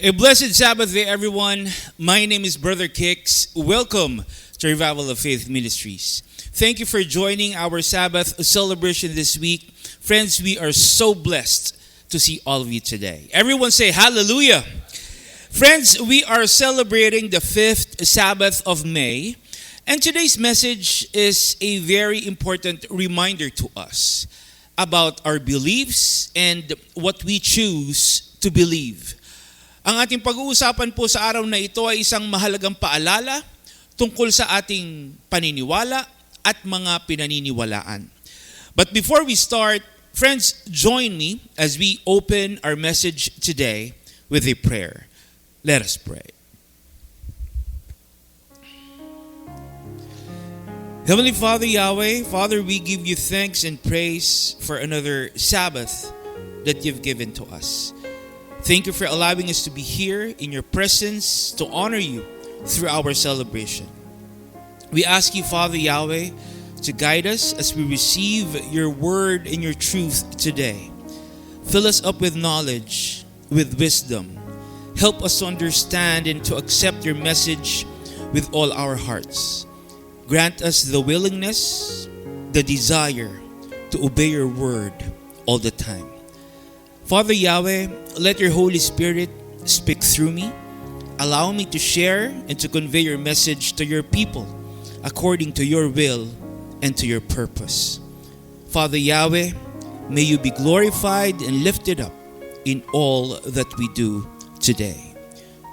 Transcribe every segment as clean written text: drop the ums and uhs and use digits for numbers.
A blessed Sabbath day, everyone. My name is Brother Kicks. Welcome to Revival of Faith Ministries. Thank you for joining our Sabbath celebration this week. Friends, we are so blessed to see all of you today. Everyone say hallelujah. Friends, we are celebrating the 5th Sabbath of May. And today's message is a very important reminder to us about our beliefs and what we choose to believe. Ang ating pag-uusapan po sa araw na ito ay isang mahalagang paalala tungkol sa ating paniniwala at mga pinaniniwalaan. But before we start, friends, join me as we open our message today with a prayer. Let us pray. Heavenly Father, Yahweh, Father, we give you thanks and praise for another Sabbath that you've given to us. Thank you for allowing us to be here in your presence to honor you through our celebration. We ask you, Father Yahweh, to guide us as we receive your word and your truth today. Fill us up with knowledge, with wisdom. Help us to understand and to accept your message with all our hearts. Grant us the willingness, the desire to obey your word all the time. Father Yahweh, let your Holy Spirit speak through me. Allow me to share and to convey your message to your people according to your will and to your purpose. Father Yahweh, may you be glorified and lifted up in all that we do today.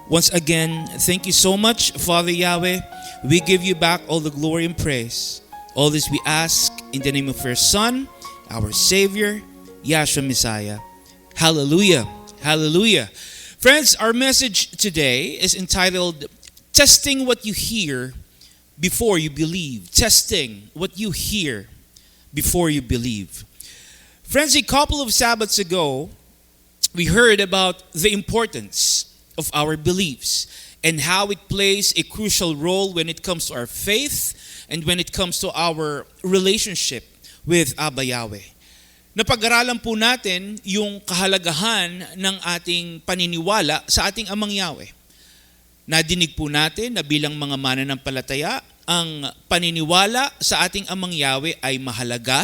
Once again, thank you so much, Father Yahweh. We give you back all the glory and praise. All this we ask in the name of your Son, our Savior, Yahshua Messiah. Hallelujah. Hallelujah. Friends, our message today is entitled, Testing What You Hear Before You Believe. Testing what you hear before you believe. Friends, a couple of Sabbaths ago, we heard about the importance of our beliefs and how it plays a crucial role when it comes to our faith and when it comes to our relationship with Abba Yahweh. Napag-aralan po natin yung kahalagahan ng ating paniniwala sa ating Amang Yahweh. Nadinig po natin na bilang mga mananampalataya, ang paniniwala sa ating Amang Yahweh ay mahalaga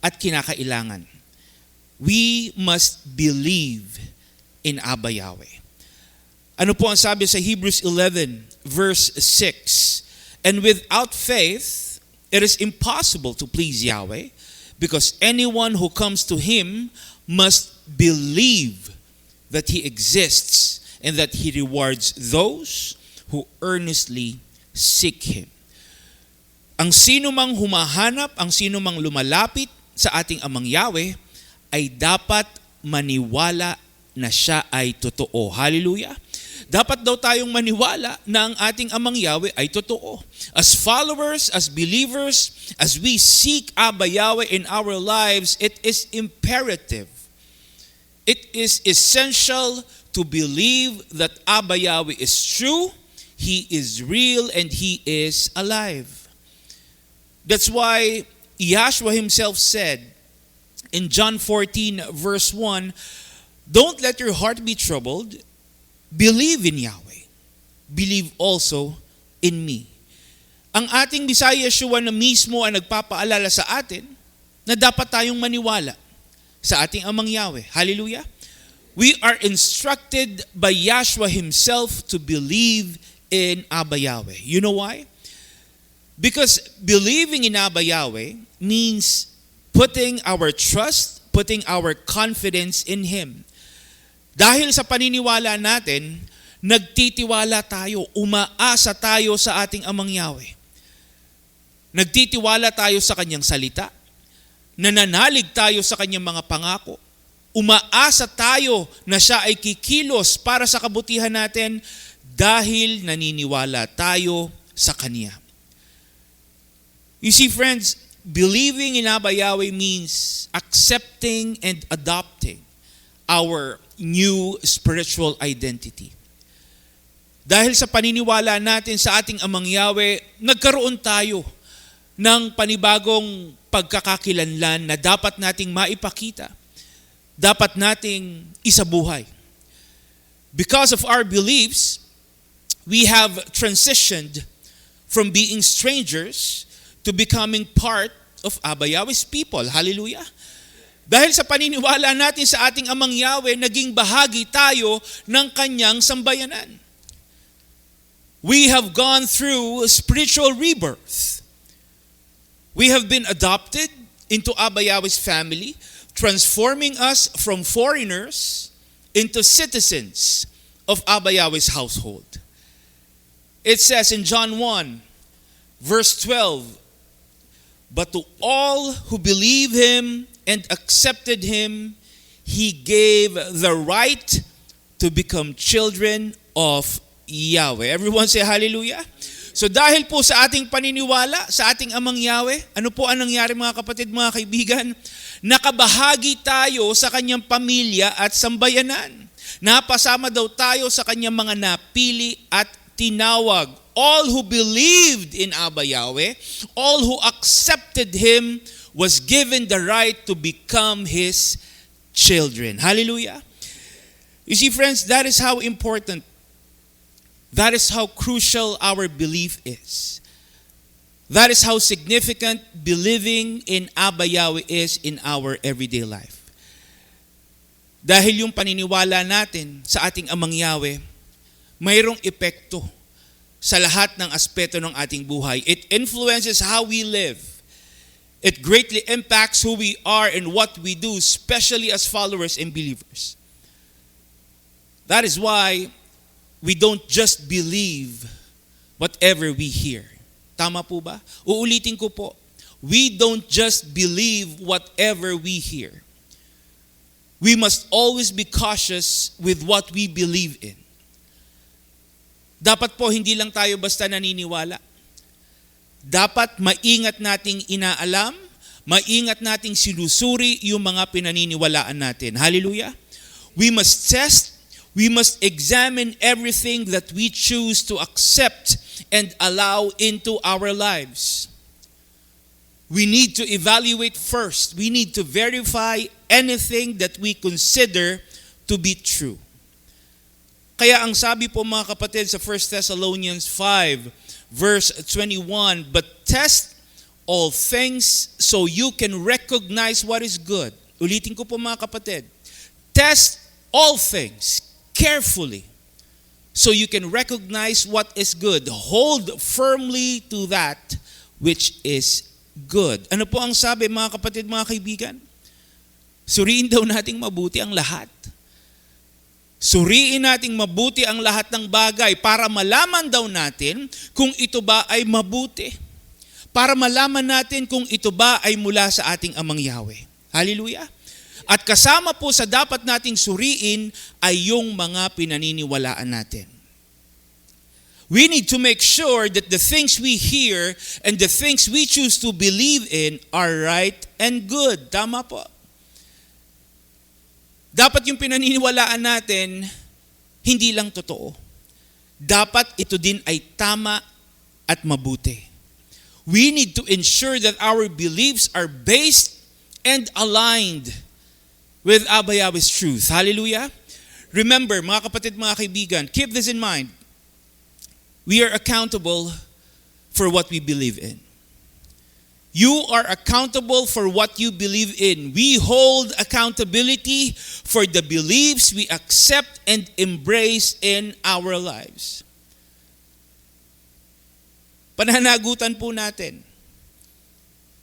at kinakailangan. We must believe in Abba Yahweh. Ano po ang sabi sa Hebrews 11 verse 6? And without faith, it is impossible to please Yahweh, because anyone who comes to him must believe that he exists and that he rewards those who earnestly seek him. Ang sino mang humahanap, ang sino mang lumalapit sa ating Amang Yahweh ay dapat maniwala na siya ay totoo. Hallelujah! Dapat daw tayong maniwala na ang ating Amang Yahweh ay totoo. As followers, as believers, as we seek Abba Yahweh in our lives, it is imperative. It is essential to believe that Abba Yahweh is true, He is real, and He is alive. That's why Yahshua Himself said in John 14 verse 1, "Don't let your heart be troubled. Believe in Yahweh. Believe also in me." Ang ating Bisaya Yeshua na mismo ang nagpapaalala sa atin na dapat tayong maniwala sa ating Amang Yahweh. Hallelujah. We are instructed by Yahshua Himself to believe in Abba Yahweh. You know why? Because believing in Abba Yahweh means putting our trust, putting our confidence in Him. Dahil sa paniniwala natin, nagtitiwala tayo, umaasa tayo sa ating Amang Yahweh. Nagtitiwala tayo sa Kanyang salita, nananalig tayo sa Kanyang mga pangako, umaasa tayo na siya ay kikilos para sa kabutihan natin dahil naniniwala tayo sa Kanya. You see, friends, believing in Abba Yahweh means accepting and adopting our new spiritual identity. Dahil sa paniniwala natin sa ating Amang Yahweh, nagkaroon tayo ng panibagong pagkakakilanlan na dapat nating maipakita, dapat nating isabuhay. Because of our beliefs, we have transitioned from being strangers to becoming part of Abba Yahweh's people. Hallelujah. Dahil sa paniniwala natin sa ating Amang Yahweh, naging bahagi tayo ng kanyang sambayanan. We have gone through spiritual rebirth. We have been adopted into Abba Yahweh's family, transforming us from foreigners into citizens of Abba Yahweh's household. It says in John 1, verse 12, "But to all who believe him and accepted him, he gave the right to become children of Yahweh." Everyone say hallelujah. So dahil po sa ating paniniwala, sa ating Amang Yahweh, ano po ang nangyari mga kapatid, mga kaibigan? Nakabahagi tayo sa kanyang pamilya at sambayanan. Napasama daw tayo sa kanyang mga napili at tinawag. All who believed in Abba Yahweh, all who accepted him, was given the right to become his children. Hallelujah. You see, friends, that is how important, that is how crucial our belief is. That is how significant believing in Abba Yahweh is in our everyday life. Dahil yung paniniwala natin sa ating Amang Yahweh, mayroong epekto sa lahat ng aspeto ng ating buhay. It influences how we live. It greatly impacts who we are and what we do, especially as followers and believers. That is why we don't just believe whatever we hear. Tama po ba? Uulitin ko po. We don't just believe whatever we hear. We must always be cautious with what we believe in. Dapat po hindi lang tayo basta naniniwala. Dapat maingat nating inaalam, maingat nating sinusuri yung mga pinaniniwalaan natin. Hallelujah. We must test, we must examine everything that we choose to accept and allow into our lives. We need to evaluate first. We need to verify anything that we consider to be true. Kaya ang sabi po mga kapatid sa 1 Thessalonians 5, verse 21, "But test all things so you can recognize what is good." Ulitin ko po mga kapatid. Test all things carefully so you can recognize what is good. Hold firmly to that which is good. Ano po ang sabi mga kapatid, mga kaibigan? Suriin daw nating mabuti ang lahat. Suriin nating mabuti ang lahat ng bagay para malaman daw natin kung ito ba ay mabuti. Para malaman natin kung ito ba ay mula sa ating Amang Yahweh. Hallelujah. At kasama po sa dapat nating suriin ay yung mga pinaniniwalaan natin. We need to make sure that the things we hear and the things we choose to believe in are right and good. Tama po. Dapat yung pinaniniwalaan natin, hindi lang totoo. Dapat ito din ay tama at mabuti. We need to ensure that our beliefs are based and aligned with Abba Yahweh's truth. Hallelujah. Remember, mga kapatid, mga kaibigan, keep this in mind. We are accountable for what we believe in. You are accountable for what you believe in. We hold accountability for the beliefs we accept and embrace in our lives. Pananagutan po natin.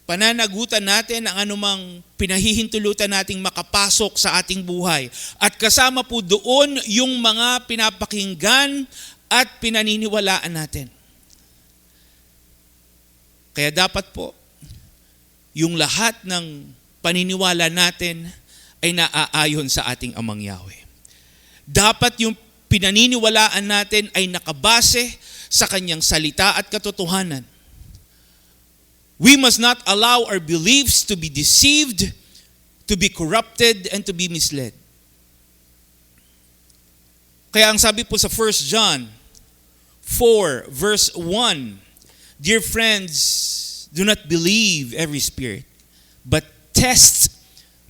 Pananagutan natin ang anumang pinahihintulutan nating makapasok sa ating buhay. At kasama po doon yung mga pinapakinggan at pinaniniwalaan natin. Kaya dapat po, yung lahat ng paniniwala natin ay naaayon sa ating Amang Yahweh. Dapat yung pinaniniwalaan natin ay nakabase sa kanyang salita at katotohanan. We must not allow our beliefs to be deceived, to be corrupted, and to be misled. Kaya ang sabi po sa 1 John 4 verse 1, "Dear friends, do not believe every spirit, but test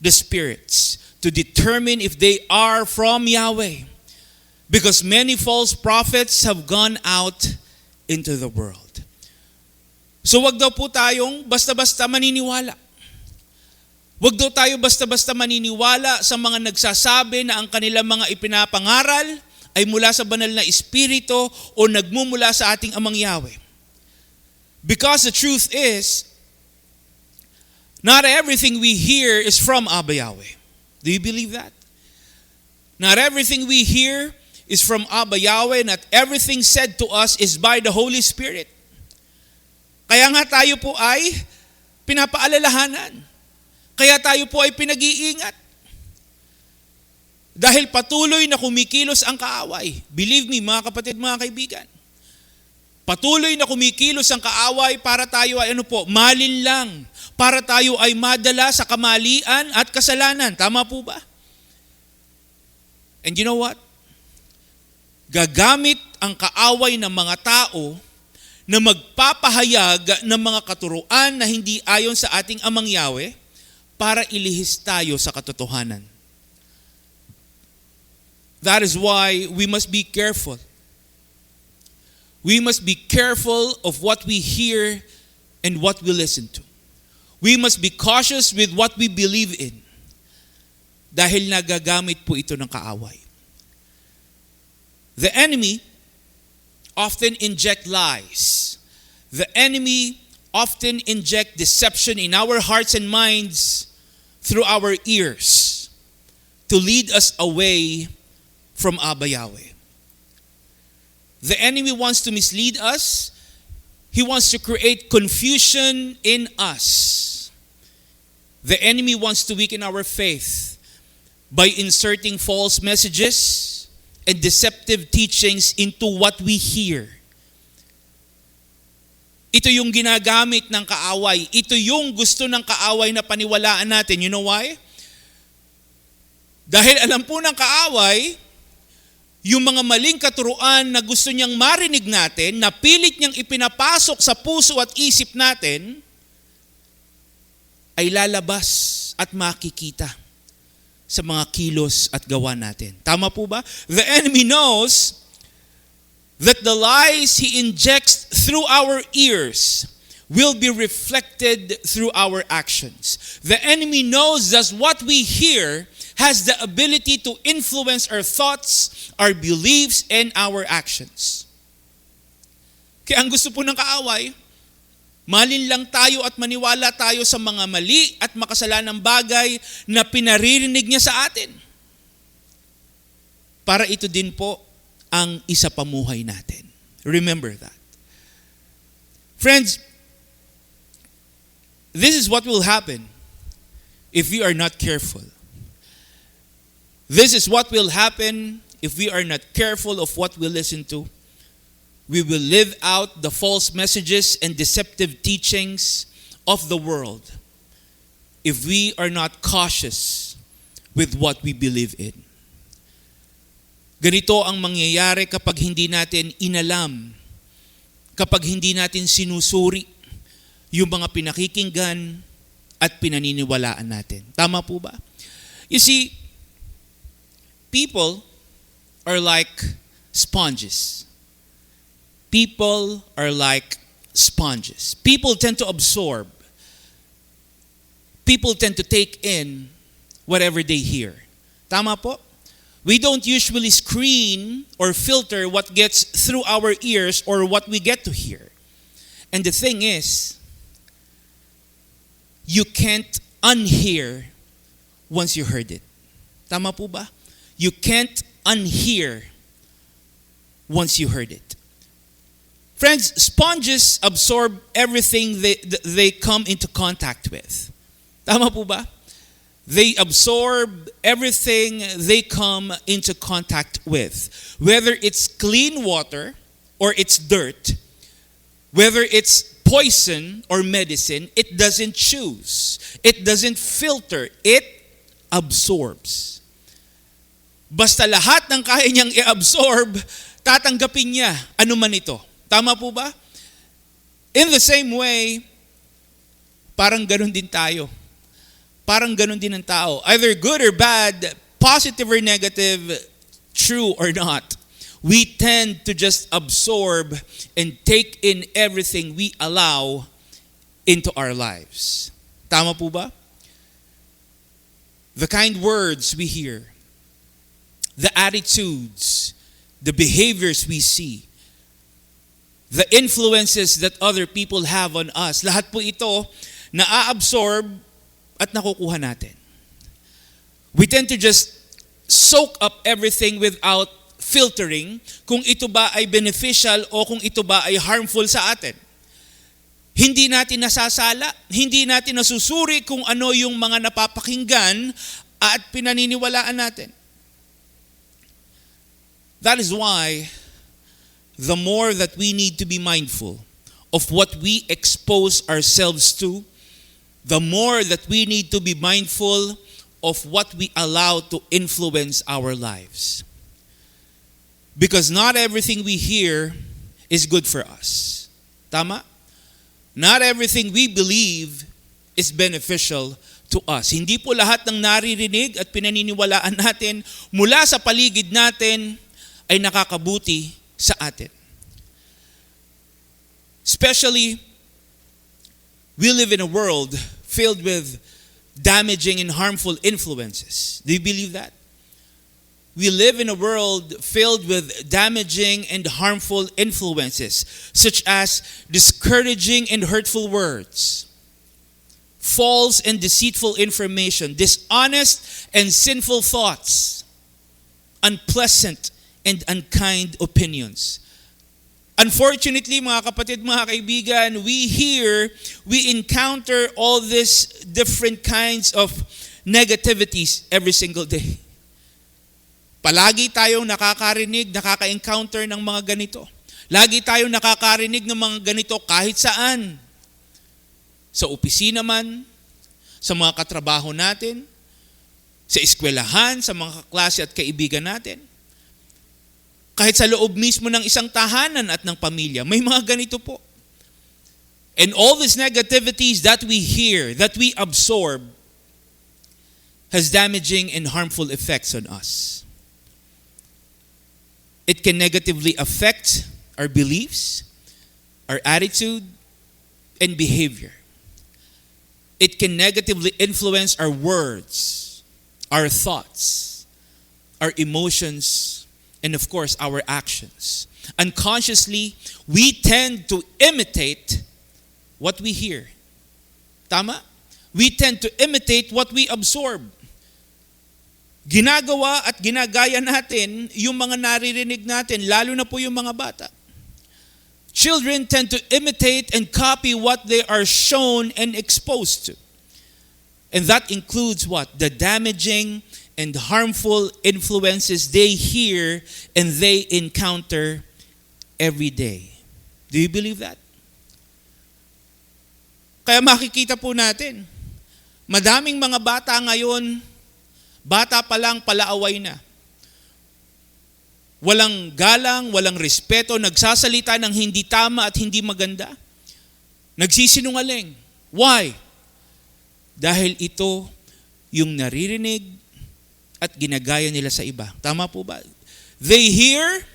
the spirits to determine if they are from Yahweh. because many false prophets have gone out into the world. So wag daw po tayong basta-basta maniniwala. Wag daw tayo basta-basta maniniwala sa mga nagsasabi na ang kanilang mga ipinapangaral ay mula sa banal na espiritu o nagmumula sa ating Amang Yahweh. Because the truth is, not everything we hear is from Abba Yahweh. Do you believe that? Not everything we hear is from Abba Yahweh. Not everything said to us is by the Holy Spirit. Kaya nga tayo po ay pinapaalalahanan. Kaya tayo po ay pinag-iingat. Dahil patuloy na kumikilos ang kaaway. Believe me, mga kapatid, mga kaibigan. Patuloy na kumikilos ang kaaway para tayo ay malinlang. Para tayo ay madala sa kamalian at kasalanan. Tama po ba? And you know what? Gagamit ang kaaway ng mga tao na magpapahayag ng mga katuruan na hindi ayon sa ating Amang Yahweh para ilihis tayo sa katotohanan. That is why we must be careful. We must be careful of what we hear and what we listen to. We must be cautious with what we believe in. Dahil nagagamit po ito ng kaaway. The enemy often inject lies. The enemy often inject deception in our hearts and minds through our ears to lead us away from Abba Yahweh. The enemy wants to mislead us. He wants to create confusion in us. The enemy wants to weaken our faith by inserting false messages and deceptive teachings into what we hear. Ito yung ginagamit ng kaaway. Ito yung gusto ng kaaway na paniwalaan natin. You know why? Dahil alam po ng kaaway, yung mga maling katuruan na gusto niyang marinig natin, na pilit niyang ipinapasok sa puso at isip natin, ay lalabas at makikita sa mga kilos at gawa natin. Tama po ba? The enemy knows that the lies he injects through our ears will be reflected through our actions. The enemy knows that what we hear has the ability to influence our thoughts, our beliefs, and our actions. Kaya ang gusto po ng kaaway, malinlang tayo at maniwala tayo sa mga mali at makasalanang bagay na pinaririnig niya sa atin. Para ito din po ang isapamuhay natin. Remember that. Friends, this is what will happen if we are not careful. This is what will happen if we are not careful of what we listen to. We will live out the false messages and deceptive teachings of the world if we are not cautious with what we believe in. Ganito ang mangyayari kapag hindi natin inalam, kapag hindi natin sinusuri yung mga pinakikinggan at pinaniniwalaan natin. Tama po ba? You see, people are like sponges. People are like sponges. People tend to absorb. People tend to take in whatever they hear. Tama po? We don't usually screen or filter what gets through our ears or what we get to hear. And the thing is, you can't unhear once you heard it. Tama po ba? You can't unhear once you heard it. Friends, sponges absorb everything they come into contact with. Tama po ba? They absorb everything they come into contact with. Whether it's clean water or it's dirt, whether it's poison or medicine, it doesn't choose. It doesn't filter. It absorbs. Basta lahat ng kaya niyang i-absorb, tatanggapin niya. Ano man ito. Tama po ba? In the same way, parang ganun din tayo. Parang ganun din ang tao. Either good or bad, positive or negative, true or not. we tend to just absorb and take in everything we allow into our lives. Tama po ba? The kind words we hear, the attitudes, the behaviors we see, the influences that other people have on us, lahat po ito na-absorb at nakukuha natin. We tend to just soak up everything without filtering kung ito ba ay beneficial o kung ito ba ay harmful sa atin. Hindi natin nasasala, hindi natin nasusuri kung ano yung mga napapakinggan at pinaniniwalaan natin. That is why the more that we need to be mindful of what we expose ourselves to, the more that we need to be mindful of what we allow to influence our lives. Because not everything we hear is good for us. Tama? Not everything we believe is beneficial to us. Hindi po lahat ng naririnig at pinaniniwalaan natin mula sa paligid natin ay nakakabuti sa atin. Especially, we live in a world filled with damaging and harmful influences. Do you believe that? We live in a world filled with damaging and harmful influences, such as discouraging and hurtful words, false and deceitful information, dishonest and sinful thoughts, unpleasant and unkind opinions. Unfortunately, mga kapatid, mga kaibigan, we encounter all these different kinds of negativities every single day. Palagi tayong nakakarinig, nakaka-encounter ng mga ganito. Lagi tayong nakakarinig ng mga ganito kahit saan. Sa opisina man, sa mga katrabaho natin, sa eskwelahan, sa mga kaklase at kaibigan natin. Kahit sa loob mismo ng isang tahanan at ng pamilya, may mga ganito po. And all these negativities that we hear, that we absorb, has damaging and harmful effects on us. It can negatively affect our beliefs, our attitude, and behavior. It can negatively influence our words, our thoughts, our emotions, and of course, our actions. Unconsciously, we tend to imitate what we hear. Tama? We tend to imitate what we absorb. Ginagawa at ginagaya natin yung mga naririnig natin, lalo na po yung mga bata. Children tend to imitate and copy what they are shown and exposed to. And that includes what? The damaging and harmful influences they hear and they encounter every day. Do you believe that? Kaya makikita po natin, madaming mga bata ngayon, bata pa lang palaaway na. Walang galang, walang respeto, nagsasalita ng hindi tama at hindi maganda. Nagsisinungaling. Why? Dahil ito yung naririnig at ginagaya nila sa iba. Tama po ba? They hear,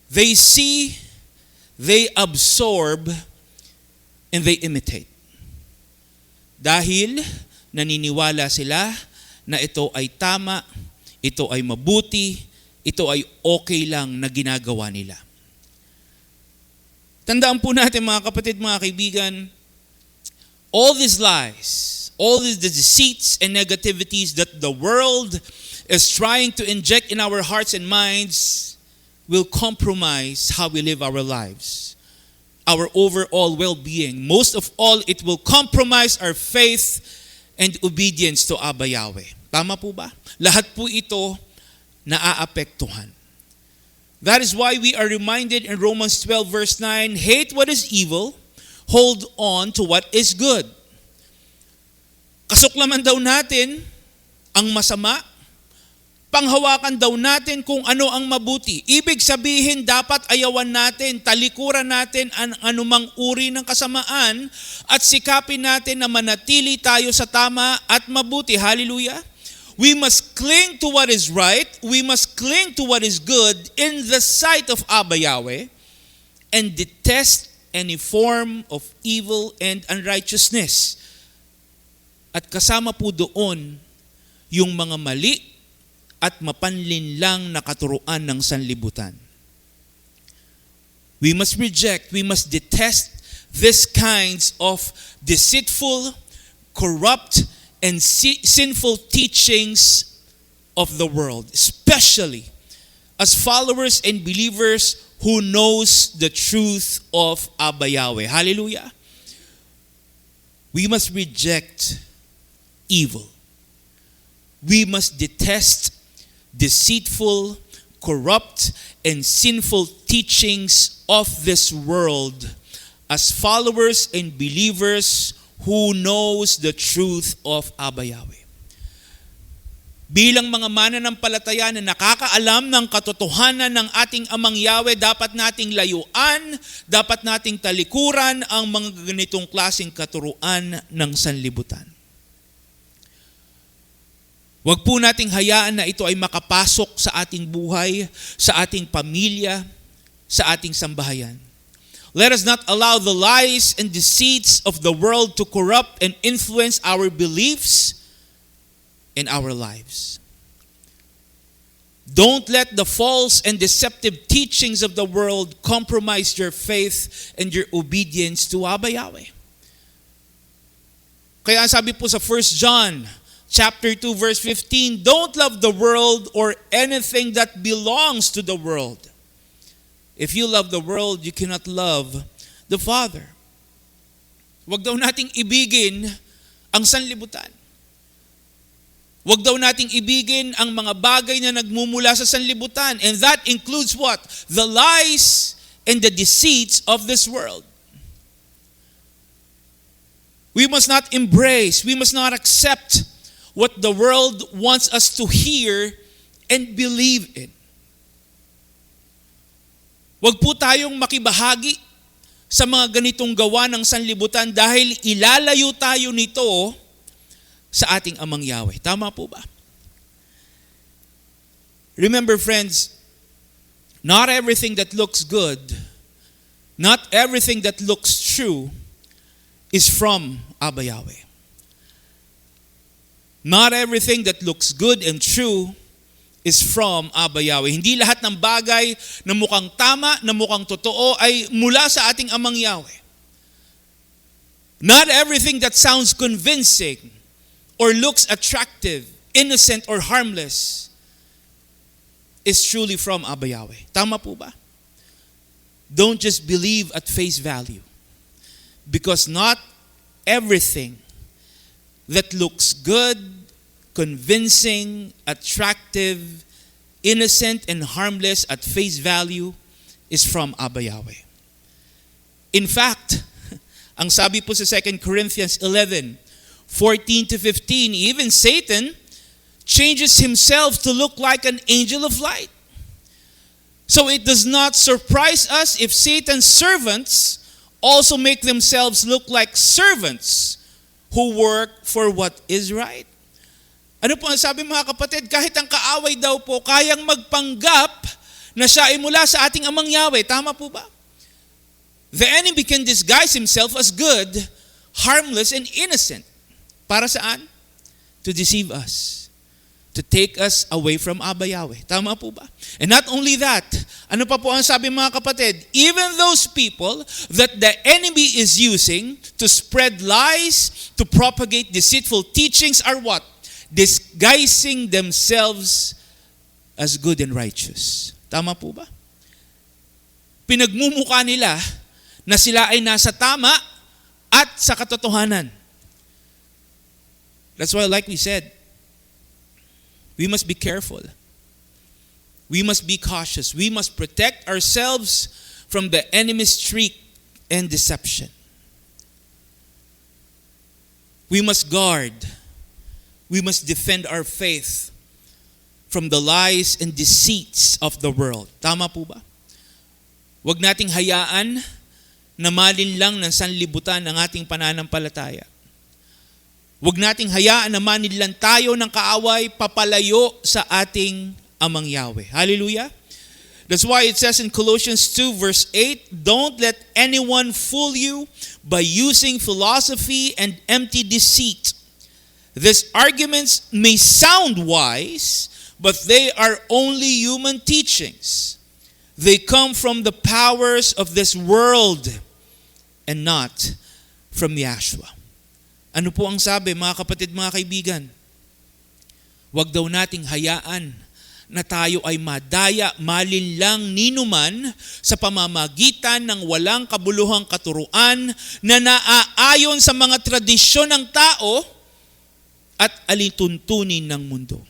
they see, they absorb, and they imitate. Dahil naniniwala sila na ito ay tama, ito ay mabuti, ito ay okay lang na ginagawa nila. Tandaan po natin mga kapatid, mga kaibigan, all these lies, all these deceits and negativities that the world is trying to inject in our hearts and minds will compromise how we live our lives, our overall well-being. Most of all, it will compromise our faith and obedience to Abba Yahweh. Tama po ba? Lahat po ito naaapektuhan. That is why we are reminded in Romans 12 verse 9, hate what is evil, hold on to what is good. Kasuklaman daw natin ang masama, panghawakan daw natin kung ano ang mabuti. Ibig sabihin, dapat ayawan natin, talikuran natin ang anumang uri ng kasamaan at sikapin natin na manatili tayo sa tama at mabuti. Hallelujah! We must cling to what is right. We must cling to what is good in the sight of Abba Yahweh and detest any form of evil and unrighteousness. At kasama po doon yung mga mali at mapanlinlang na katuruan ng sanlibutan. We must reject, we must detest these kinds of deceitful, corrupt, and sinful teachings of the world, especially as followers and believers who knows the truth of Abba Yahweh. Hallelujah. We must reject evil. We must detest deceitful, corrupt, and sinful teachings of this world as followers and believers who knows the truth of Abba Yahweh. Bilang mga mananampalataya na nakakaalam ng katotohanan ng ating Amang Yahweh, dapat nating layuan, dapat nating talikuran ang mga ganitong klaseng katuruan ng sanlibutan. Huwag po nating hayaan na ito ay makapasok sa ating buhay, sa ating pamilya, sa ating sambahayan. Let us not allow the lies and deceits of the world to corrupt and influence our beliefs and our lives. Don't let the false and deceptive teachings of the world compromise your faith and your obedience to Abba Yahweh. Kaya sabi po sa 1 John chapter 2 verse 15, don't love the world or anything that belongs to the world. If you love the world, you cannot love the Father. Huwag daw nating ibigin ang sanlibutan. Huwag daw nating ibigin ang mga bagay na nagmumula sa sanlibutan. And that includes what? The lies and the deceits of this world. We must not embrace, we must not accept what the world wants us to hear and believe in. Huwag po tayong makibahagi sa mga ganitong gawa ng sanlibutan dahil ilalayo tayo nito sa ating Amang Yahweh. Tama po ba? Remember friends, not everything that looks good, not everything that looks true is from Abba Yahweh. Not everything that looks good and true is from Abba Yahweh. Hindi lahat ng bagay na mukhang tama, na mukhang totoo ay mula sa ating Amang Yahweh. Not everything that sounds convincing or looks attractive, innocent or harmless is truly from Abba Yahweh. Tama po ba? Don't just believe at face value. Because not everything that looks good, convincing, attractive, innocent, and harmless at face value is from Abba Yahweh. In fact, ang sabi po sa 2 Corinthians 11:14-15, even Satan changes himself to look like an angel of light. So it does not surprise us if Satan's servants also make themselves look like servants who work for what is right. Ano po ang sabi mga kapatid? Kahit ang kaaway daw po, kayang magpanggap na siya ay mula sa ating Amang Yahweh. Tama po ba? The enemy can disguise himself as good, harmless, and innocent. Para saan? To deceive us. To take us away from Abba Yahweh. Tama po ba? And not only that, ano pa po ang sabi mga kapatid? Even those people that the enemy is using to spread lies, to propagate deceitful teachings are what? Disguising themselves as good and righteous. Tama po ba? Pinagmumukha nila na sila ay nasa tama at sa katotohanan. That's why, like we said, we must be careful. We must be cautious. We must protect ourselves from the enemy's trick and deception. We must guard. We must defend our faith from the lies and deceits of the world. Tama po ba? Huwag nating hayaan na malinlang ng sanlibutan ang ating pananampalataya. Huwag nating hayaan na manidlan tayo ng kaaway papalayo sa ating Amang Yahweh. Hallelujah! That's why it says in Colossians 2 verse 8, don't let anyone fool you by using philosophy and empty deceit. These arguments may sound wise, but they are only human teachings. They come from the powers of this world and not from Yahshua. Ano po ang sabi, mga kapatid, mga kaibigan? Huwag daw nating hayaan na tayo ay madaya, malinlang ninuman sa pamamagitan ng walang kabuluhang katuruan na naaayon sa mga tradisyon ng tao at alituntunin ng mundo.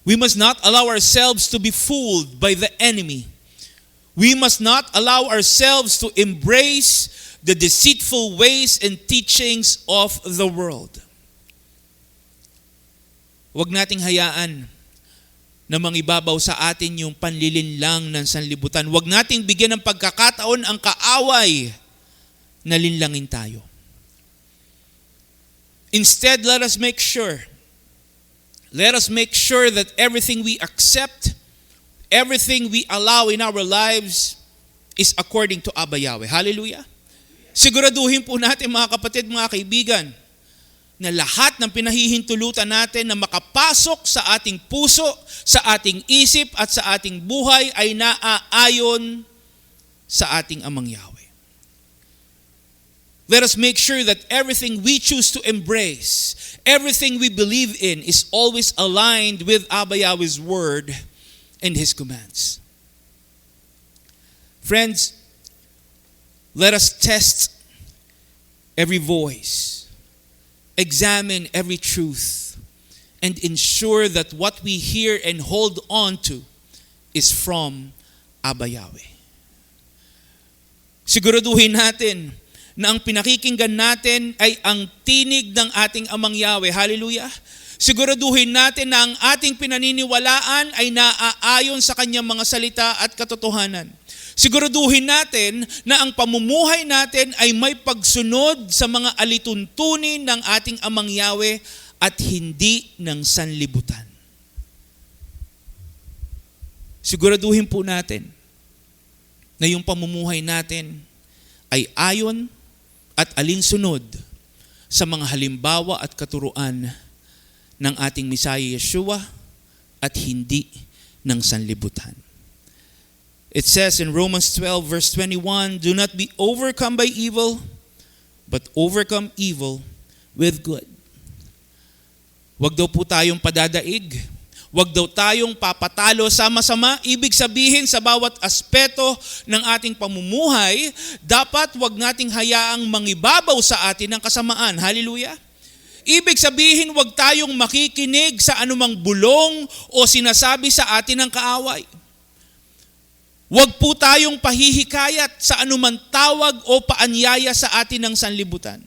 We must not allow ourselves to be fooled by the enemy. We must not allow ourselves to embrace the deceitful ways and teachings of the world. Huwag nating hayaan na mangibabaw sa atin yung panlilinlang ng sanlibutan. Huwag nating bigyan ng pagkakataon ang kaaway na linlangin tayo. Instead, let us make sure that everything we accept, everything we allow in our lives is according to Abba Yahweh. Hallelujah! Siguraduhin po natin, mga kapatid, mga kaibigan, na lahat ng pinahihintulutan natin na makapasok sa ating puso, sa ating isip at sa ating buhay ay naaayon sa ating Amang Yahweh. Let us make sure that everything we choose to embrace, everything we believe in is always aligned with Abba Yahweh's word and His commands. Friends, let us test every voice, examine every truth, and ensure that what we hear and hold on to is from Abba Yahweh. Siguraduhin natin na ang pinakikinggan natin ay ang tinig ng ating Amang Yahweh. Hallelujah! Siguraduhin natin na ang ating pinaniniwalaan ay naaayon sa Kanyang mga salita at katotohanan. Siguraduhin natin na ang pamumuhay natin ay may pagsunod sa mga alituntunin ng ating Amang Yahweh at hindi ng sanlibutan. Siguraduhin po natin na yung pamumuhay natin ay ayon at alinsunod sa mga halimbawa at katuruan ng ating Misaya Yeshua at hindi ng sanlibutan. It says in Romans 12 verse 21, do not be overcome by evil, but overcome evil with good. Huwag daw po tayong padadaig. Huwag daw tayong papatalo sama-sama. Ibig sabihin sa bawat aspeto ng ating pamumuhay, dapat huwag nating hayaang mangibabaw sa atin ng kasamaan. Hallelujah! Ibig sabihin, huwag tayong makikinig sa anumang bulong o sinasabi sa atin ng kaaway. Huwag po tayong pahihikayat sa anumang tawag o paanyaya sa atin ng sanlibutan.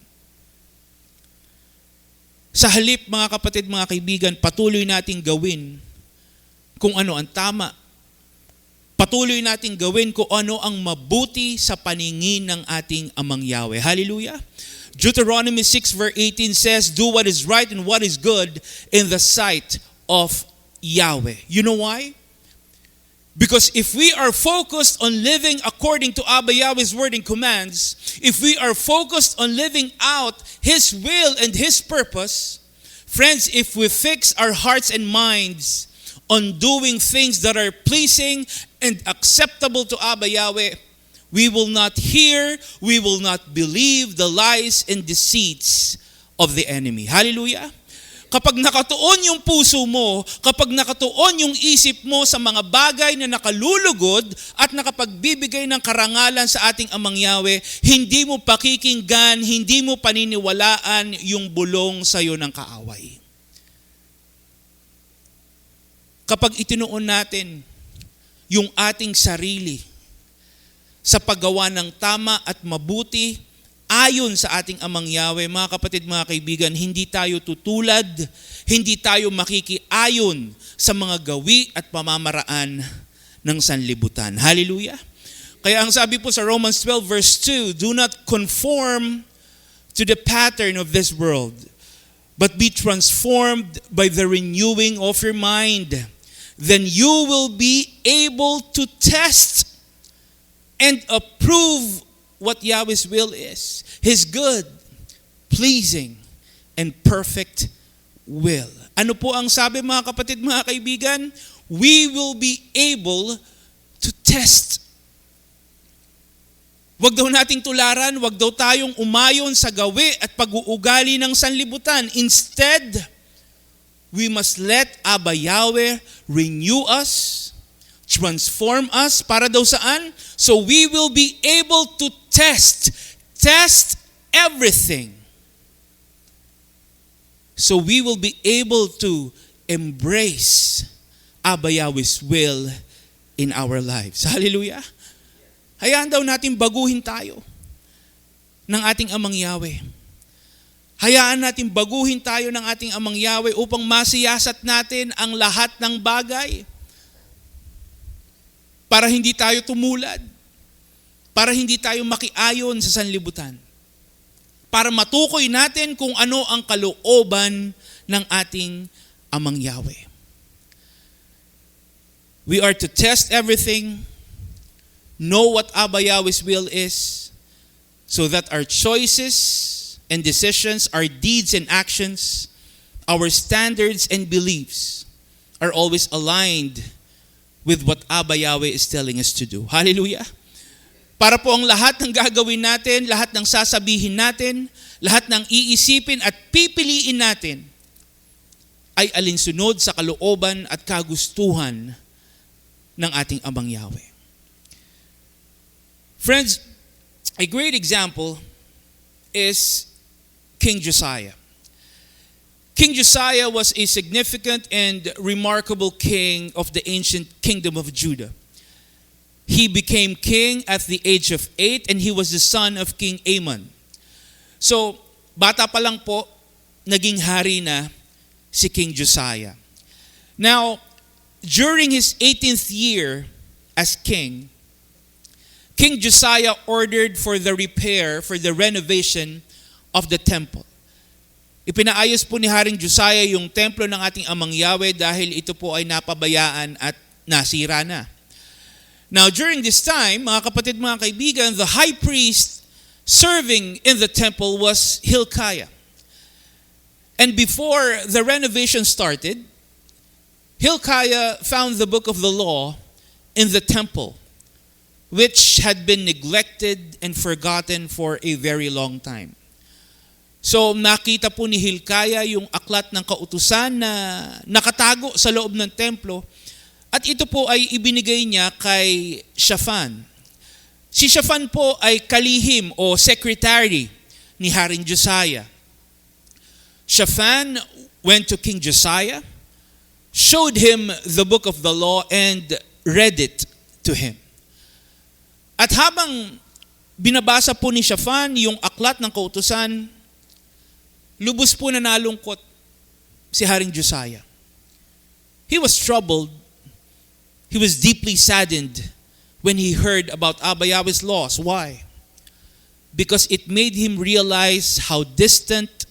Sa halip, mga kapatid, mga kaibigan, patuloy nating gawin kung ano ang tama. Patuloy nating gawin kung ano ang mabuti sa paningin ng ating Amang Yahweh. Hallelujah! Deuteronomy 6 verse 18 says, do what is right and what is good in the sight of Yahweh. You know why? Because if we are focused on living according to Abba Yahweh's word and commands, if we are focused on living out His will and His purpose, friends, if we fix our hearts and minds on doing things that are pleasing and acceptable to Abba Yahweh, we will not hear, we will not believe the lies and deceits of the enemy. Hallelujah! Kapag nakatuon yung puso mo, kapag nakatuon yung isip mo sa mga bagay na nakalulugod at nakapagbibigay ng karangalan sa ating Amang Yahweh, hindi mo pakikinggan, hindi mo paniniwalaan yung bulong sa iyo ng kaaway. Kapag itinuon natin yung ating sarili sa paggawa ng tama at mabuti, ayon sa ating Amang Yahweh, mga kapatid, mga kaibigan, hindi tayo tutulad, hindi tayo makikiayon sa mga gawi at pamamaraan ng sanlibutan. Hallelujah! Kaya ang sabi po sa Romans 12 verse 2, do not conform to the pattern of this world, but be transformed by the renewing of your mind. Then you will be able to test and approve what Yahweh's will is. His good, pleasing, and perfect will. Ano po ang sabi mga kapatid, mga kaibigan? We will be able to test. Wag daw nating tularan, wag daw tayong umayon sa gawi at pag-uugali ng sanlibutan. Instead, we must let Abba Yahweh renew us, transform us, para daw saan? So we will be able to test everything. So we will be able to embrace Abba Yahweh's will in our lives. Hallelujah! Hayaan daw natin baguhin tayo ng ating Amang Yahweh. Hayaan natin baguhin tayo ng ating Amang Yahweh upang masiyasat natin ang lahat ng bagay. Para hindi tayo tumulad. Para hindi tayo makiayon sa sanlibutan. Para matukoy natin kung ano ang kalooban ng ating Amang Yahweh. We are to test everything, know what Abba Yahweh's will is, so that our choices and decisions, our deeds and actions, our standards and beliefs are always aligned with what Abba Yahweh is telling us to do. Hallelujah! Para po ang lahat ng gagawin natin, lahat ng sasabihin natin, lahat ng iisipin at pipiliin natin ay alinsunod sa kalooban at kagustuhan ng ating Amang Yahweh. Friends, a great example is King Josiah. King Josiah was a significant and remarkable king of the ancient kingdom of Judah. He became king at the age of 8 and he was the son of King Amon. So, bata pa lang po, naging hari na si King Josiah. Now, during his 18th year as king, King Josiah ordered for the repair, for the renovation of the temple. Ipinaayos po ni Haring Josiah yung templo ng ating Amang Yahweh dahil ito po ay napabayaan at nasira na. Now, during this time, mga kapatid, mga kaibigan, the high priest serving in the temple was Hilkiah. And before the renovation started, Hilkiah found the book of the law in the temple, which had been neglected and forgotten for a very long time. So nakita po ni Hilkiah yung aklat ng kautusan na nakatago sa loob ng templo at ito po ay ibinigay niya kay Shaphan. Si Shaphan po ay kalihim o secretary ni Haring Josiah. Shaphan went to King Josiah, showed him the book of the law and read it to him. At habang binabasa po ni Shaphan yung aklat ng kautusan, lubos po na nalungkot si Haring Josiah. He was troubled. He was deeply saddened when he heard about Abba Yahweh's laws. Why? Because it made him realize how distant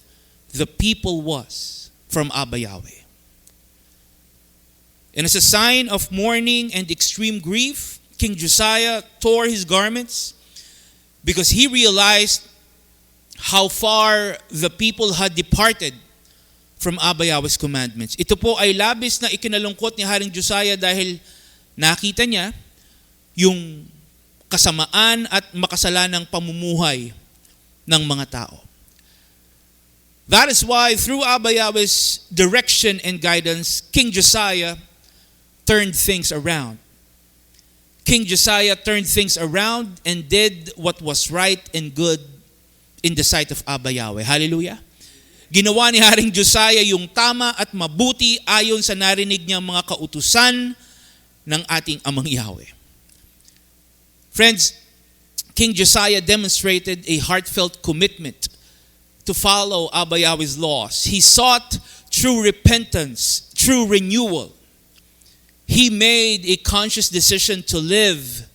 the people was from Abba Yahweh. And as a sign of mourning and extreme grief, King Josiah tore his garments because he realized how far the people had departed from Abba Yahweh's commandments. Ito po ay labis na ikinalungkot ni Haring Josiah dahil nakita niya yung kasamaan at makasalanang pamumuhay ng mga tao. That is why through Abba Yahweh's direction and guidance, King Josiah turned things around. King Josiah turned things around and did what was right and good in the sight of Abba Yahweh. Hallelujah. Ginawa ni Haring Josiah yung tama at mabuti ayon sa narinig niyang mga kautusan ng ating Amang Yahweh. Friends, King Josiah demonstrated a heartfelt commitment to follow Abba Yahweh's laws. He sought true repentance, true renewal. He made a conscious decision to live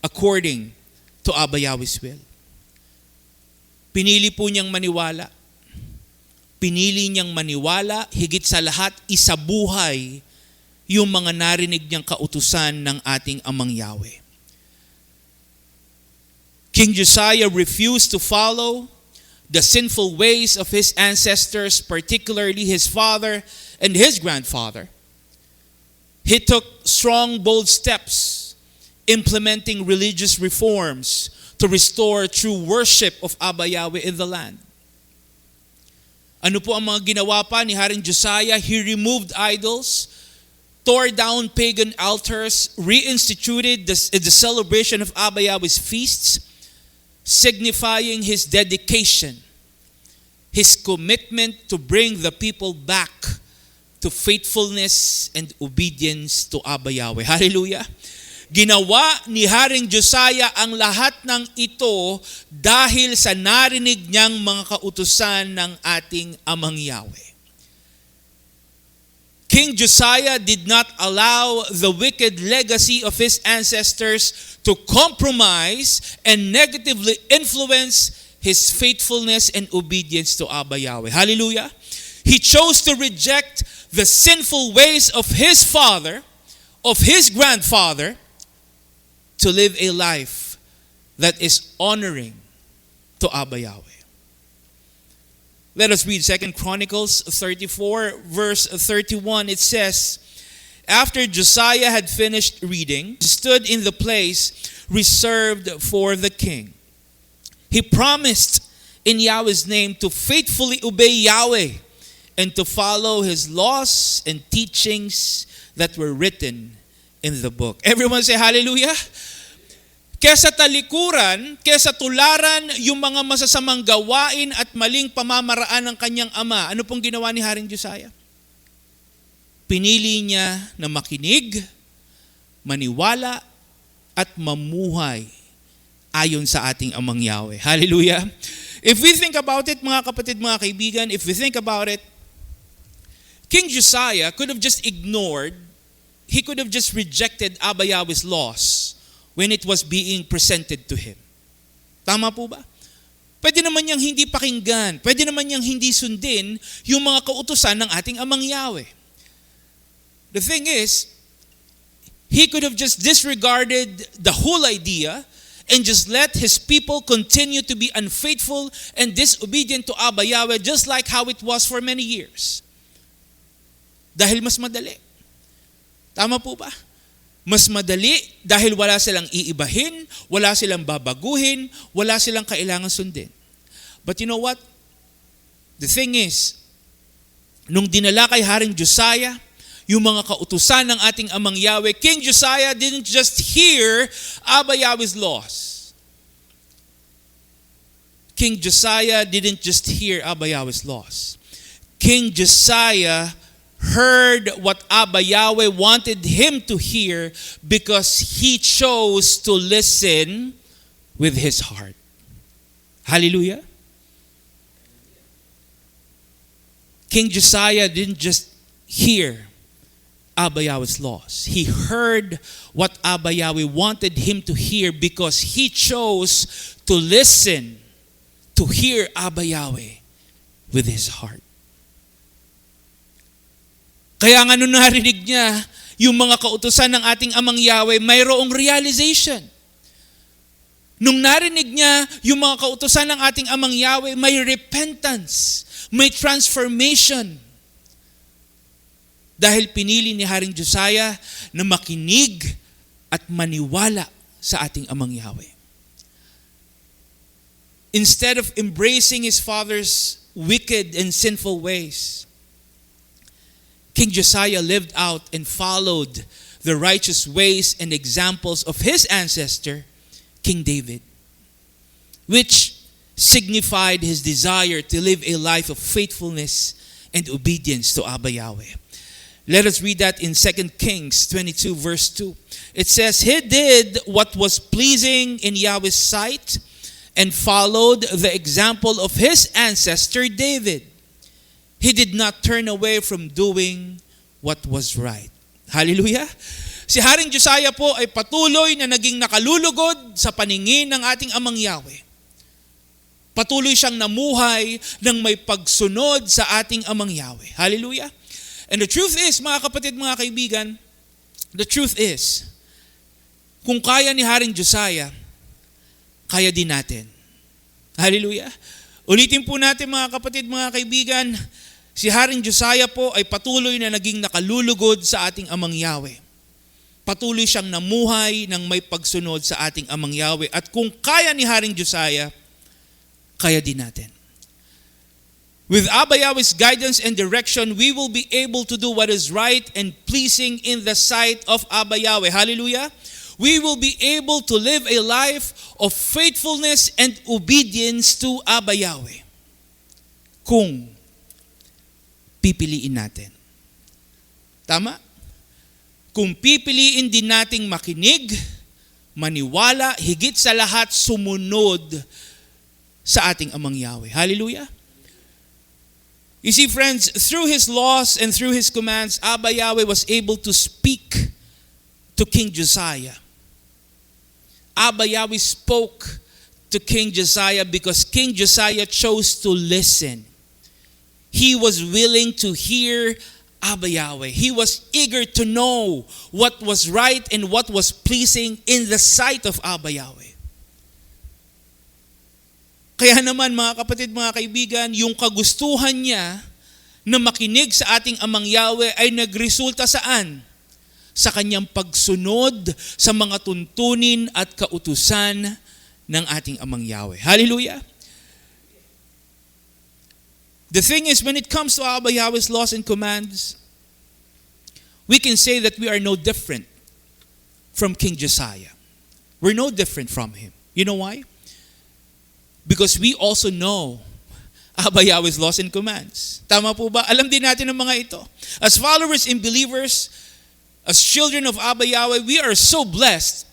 according to Abba Yahweh's will. Pinili po niyang maniwala. Pinili niyang maniwala, higit sa lahat, isabuhay yung mga narinig niyang kautusan ng ating Amang Yahweh. King Josiah refused to follow the sinful ways of his ancestors, particularly his father and his grandfather. He took strong, bold steps, implementing religious reforms to restore true worship of Abba Yahweh in the land. Ano po ang mga ginawa pa ni Haring Josiah? He removed idols, tore down pagan altars, reinstituted the celebration of Abba Yahweh's feasts, signifying his dedication, his commitment to bring the people back to faithfulness and obedience to Abba Yahweh. Hallelujah! Ginawa ni Haring Josiah ang lahat ng ito dahil sa narinig niyang mga kautusan ng ating Amang Yahweh. King Josiah did not allow the wicked legacy of his ancestors to compromise and negatively influence his faithfulness and obedience to Abba Yahweh. Hallelujah! He chose to reject the sinful ways of his father, of his grandfather, to live a life that is honoring to Abba Yahweh. Let us read 2 Chronicles 34, verse 31. It says, after Josiah had finished reading, he stood in the place reserved for the king. He promised in Yahweh's name to faithfully obey Yahweh and to follow his laws and teachings that were written in the book. Everyone say hallelujah. Kesa talikuran, kesa tularan yung mga masasamang gawain at maling pamamaraan ng kanyang ama. Ano pong ginawa ni Haring Josiah? Pinili niya na makinig, maniwala, at mamuhay ayon sa ating Amang Yahweh. Hallelujah! If we think about it, mga kapatid, mga kaibigan, if we think about it, King Josiah could have just ignored, he could have just rejected Abba Yahweh's laws when it was being presented to him. Tama po ba? Pwede naman niyang hindi pakinggan, pwede naman niyang hindi sundin yung mga kautusan ng ating Amang Yahweh. The thing is, he could have just disregarded the whole idea and just let his people continue to be unfaithful and disobedient to Abba Yahweh just like how it was for many years. Dahil mas madali. Tama po ba? Mas madali dahil wala silang iibahin, wala silang babaguhin, wala silang kailangan sundin. But you know what? The thing is, nung dinala kay Haring Josiah, yung mga kautusan ng ating Amang Yahweh, King Josiah didn't just hear Abba Yahweh's laws. King Josiah didn't just hear Abba Yahweh's laws. King Josiah heard what Abba Yahweh wanted him to hear because he chose to listen with his heart. Hallelujah. King Josiah didn't just hear Abba Yahweh's laws. He heard what Abba Yahweh wanted him to hear because he chose to listen, to hear Abba Yahweh with his heart. Kaya nga nung narinig niya yung mga kautusan ng ating Amang Yahweh, mayroong realization. Nung narinig niya yung mga kautusan ng ating Amang Yahweh, may repentance, may transformation. Dahil pinili ni Haring Josiah na makinig at maniwala sa ating Amang Yahweh. Instead of embracing his father's wicked and sinful ways, King Josiah lived out and followed the righteous ways and examples of his ancestor, King David, which signified his desire to live a life of faithfulness and obedience to Abba Yahweh. Let us read that in 2 Kings 22 verse 2. It says, he did what was pleasing in Yahweh's sight and followed the example of his ancestor David. He did not turn away from doing what was right. Hallelujah! Si Haring Josiah po ay patuloy na naging nakalulugod sa paningin ng ating Amang Yahweh. Patuloy siyang namuhay ng may pagsunod sa ating Amang Yahweh. Hallelujah. And the truth is, mga kapatid, mga kaibigan, the truth is, kung kaya ni Haring Josiah, kaya din natin. Hallelujah. Ulitin po natin, mga kapatid, mga kaibigan, si Haring Josiah po ay patuloy na naging nakalulugod sa ating Amang Yahweh. Patuloy siyang namuhay ng may pagsunod sa ating Amang Yahweh. At kung kaya ni Haring Josiah, kaya din natin. With Abba Yahweh's guidance and direction, we will be able to do what is right and pleasing in the sight of Abba Yahweh. Hallelujah. We will be able to live a life of faithfulness and obedience to Abba Yahweh. Kung pipiliin natin. Tama? Kung pipiliin din nating makinig, maniwala, higit sa lahat sumunod sa ating Amang Yahweh. Hallelujah. You see, friends, through His laws and through His commands, Abba Yahweh was able to speak to King Josiah. Abba Yahweh spoke to King Josiah because King Josiah chose to listen. He was willing to hear Abba Yahweh. He was eager to know what was right and what was pleasing in the sight of Abba Yahweh. Kaya naman, mga kapatid, mga kaibigan, yung kagustuhan niya na makinig sa ating Amang Yahweh ay nagresulta saan? Sa kanyang pagsunod sa mga tuntunin at kautusan ng ating Amang Yahweh. Hallelujah! The thing is, when it comes to Abba Yahweh's laws and commands, we can say that we are no different from King Josiah. We're no different from him. You know why? Because we also know Abba Yahweh's laws and commands. Tama po ba? Alam din natin ang mga ito. As followers and believers, as children of Abba Yahweh, we are so blessed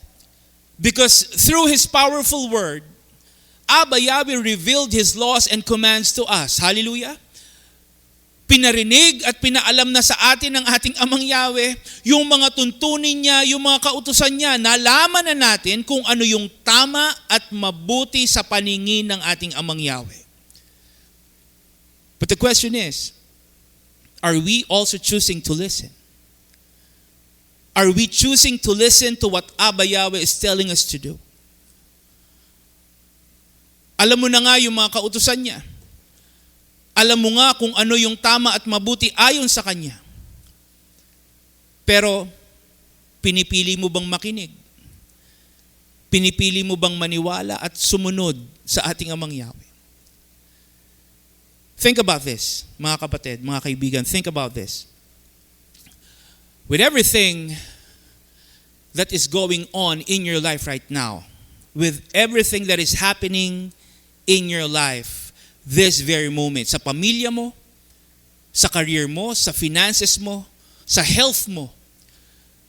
because through His powerful word, Abba Yahweh revealed His laws and commands to us. Hallelujah. Pinarinig at pinaalam na sa atin ng ating Amang Yahweh yung mga tuntunin niya, yung mga kautusan niya. Nalaman na natin kung ano yung tama at mabuti sa paningin ng ating Amang Yahweh. But the question is, are we also choosing to listen? Are we choosing to listen to what Abba Yahweh is telling us to do? Alam mo na nga yung mga kautusan niya. Alam mo nga kung ano yung tama at mabuti ayon sa Kanya. Pero, pinipili mo bang makinig? Pinipili mo bang maniwala at sumunod sa ating Amang Yahweh? Think about this, mga kapatid, mga kaibigan. Think about this. With everything that is going on in your life right now, with everything that is happening in your life, this very moment, sa pamilya mo, sa career mo, sa finances mo, sa health mo,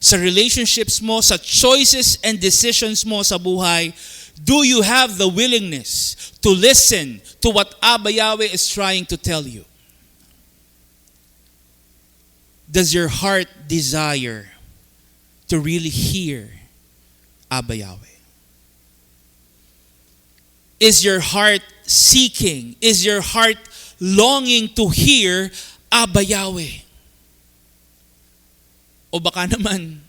sa relationships mo, sa choices and decisions mo sa buhay, do you have the willingness to listen to what Abba Yahweh is trying to tell you? Does your heart desire to really hear Abba Yahweh? Is your heart seeking? Is your heart longing to hear Abba Yahweh? O baka naman,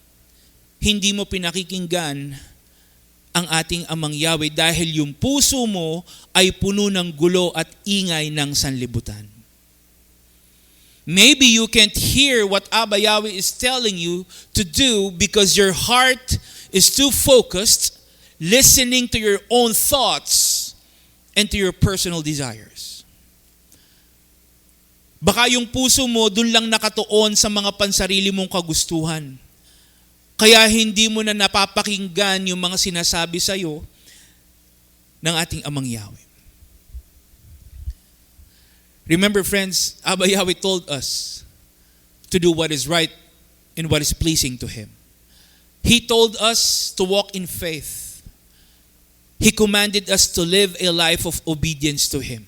hindi mo pinakikinggan ang ating Amang Yahweh dahil yung puso mo ay puno ng gulo at ingay ng sanlibutan. Maybe you can't hear what Abba Yahweh is telling you to do because your heart is too focused listening to your own thoughts and to your personal desires. Baka yung puso mo dun lang nakatuon sa mga pansarili mong kagustuhan. Kaya hindi mo na napapakinggan yung mga sinasabi sa'yo ng ating Amang Yahweh. Remember, friends, Abba Yahweh told us to do what is right and what is pleasing to Him. He told us to walk in faith. He commanded us to live a life of obedience to Him.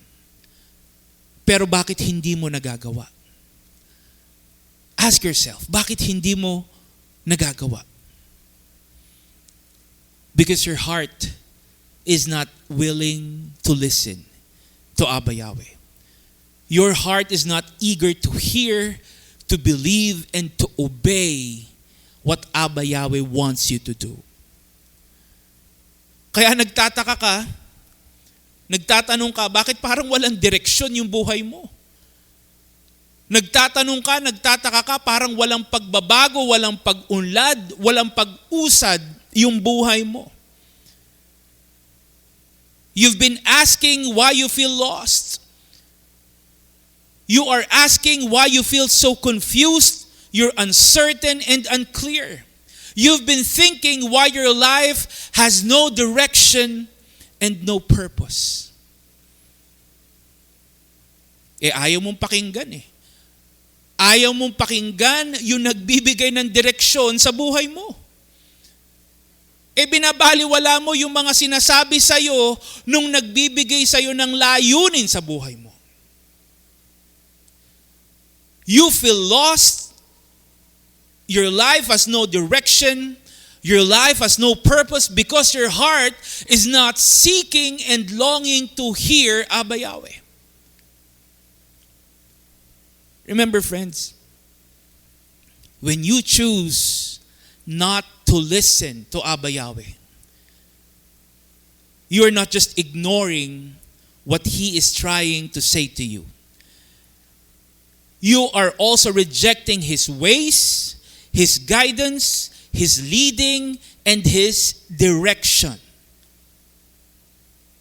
Pero bakit hindi mo nagagawa? Ask yourself, bakit hindi mo nagagawa? Because your heart is not willing to listen. to Abba Yahweh. Your heart is not eager to hear, to believe, and to obey what Abba Yahweh wants you to do. Kaya nagtataka ka, nagtatanong ka, bakit parang walang direksyon yung buhay mo? Nagtataka ka, parang walang pagbabago, walang pag-unlad, walang pag-usad yung buhay mo. You've been asking why you feel lost. You are asking why you feel so confused, you're uncertain and unclear. You've been thinking why your life has no direction and no purpose. Ayaw mong pakinggan eh. Ayaw mong pakinggan yung nagbibigay ng direksyon sa buhay mo. Binabaliwala mo yung mga sinasabi sa'yo nung nagbibigay sa'yo ng layunin sa buhay mo. You feel lost. Your life has no direction. Your life has no purpose because your heart is not seeking and longing to hear Abba Yahweh. Remember, friends, when you choose not to listen to Abba Yahweh, you are not just ignoring what He is trying to say to you. You are also rejecting His ways, His guidance, His leading, and His direction.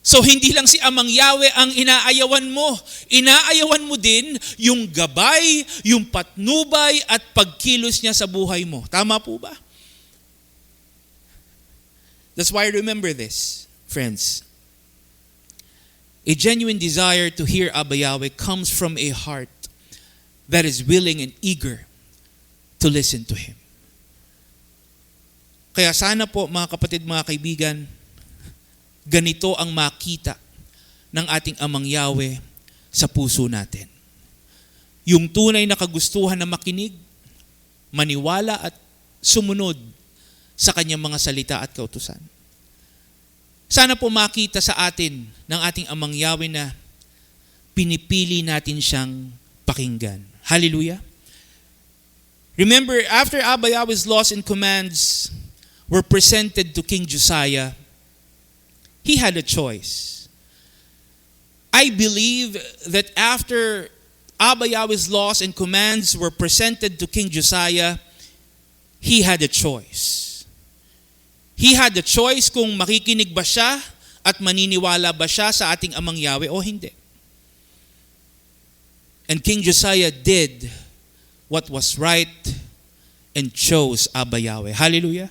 So hindi lang si Amang Yahweh ang inaayawan mo. Inaayawan mo din yung gabay, yung patnubay at pagkilos niya sa buhay mo. Tama po ba? That's why remember this, friends. A genuine desire to hear Abba Yahweh comes from a heart that is willing and eager to listen to Him. Kaya sana po mga kapatid, mga kaibigan, ganito ang makita ng ating Amang Yahweh sa puso natin. Yung tunay na kagustuhan na makinig, maniwala at sumunod sa Kanyang mga salita at kautusan. Sana po makita sa atin ng ating Amang Yahweh na pinipili natin siyang pakinggan. Hallelujah. Remember, after Abba Yahweh's laws and commands were presented to King Josiah, he had a choice. I believe that after Abba Yahweh's laws and commands were presented to King Josiah, he had a choice. He had a choice kung makikinig ba siya at maniniwala ba siya sa ating Amang Yahweh o hindi. And King Josiah did what was right and chose Abba Yahweh. Hallelujah.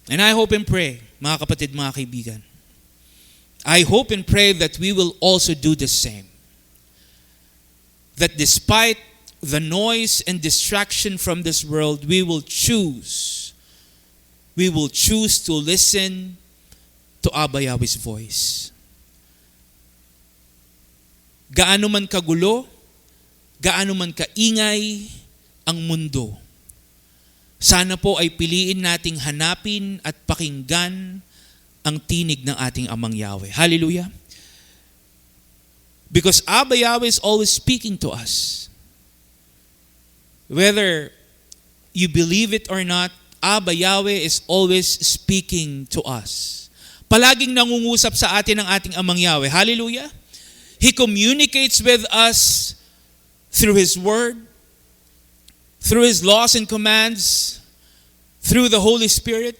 And I hope and pray, mga kapatid, mga kaibigan, I hope and pray that we will also do the same. That despite the noise and distraction from this world, we will choose to listen to Abba Yahweh's voice. Gaano man kagulo, gaano man kaingay ang mundo, sana po ay piliin nating hanapin at pakinggan ang tinig ng ating Amang Yahweh. Hallelujah. Because Abba Yahweh is always speaking to us. Whether you believe it or not, Abba Yahweh is always speaking to us. Palaging nangungusap sa atin ang ating Amang Yahweh. Hallelujah. He communicates with us through His Word, through His laws and commands, through the Holy Spirit,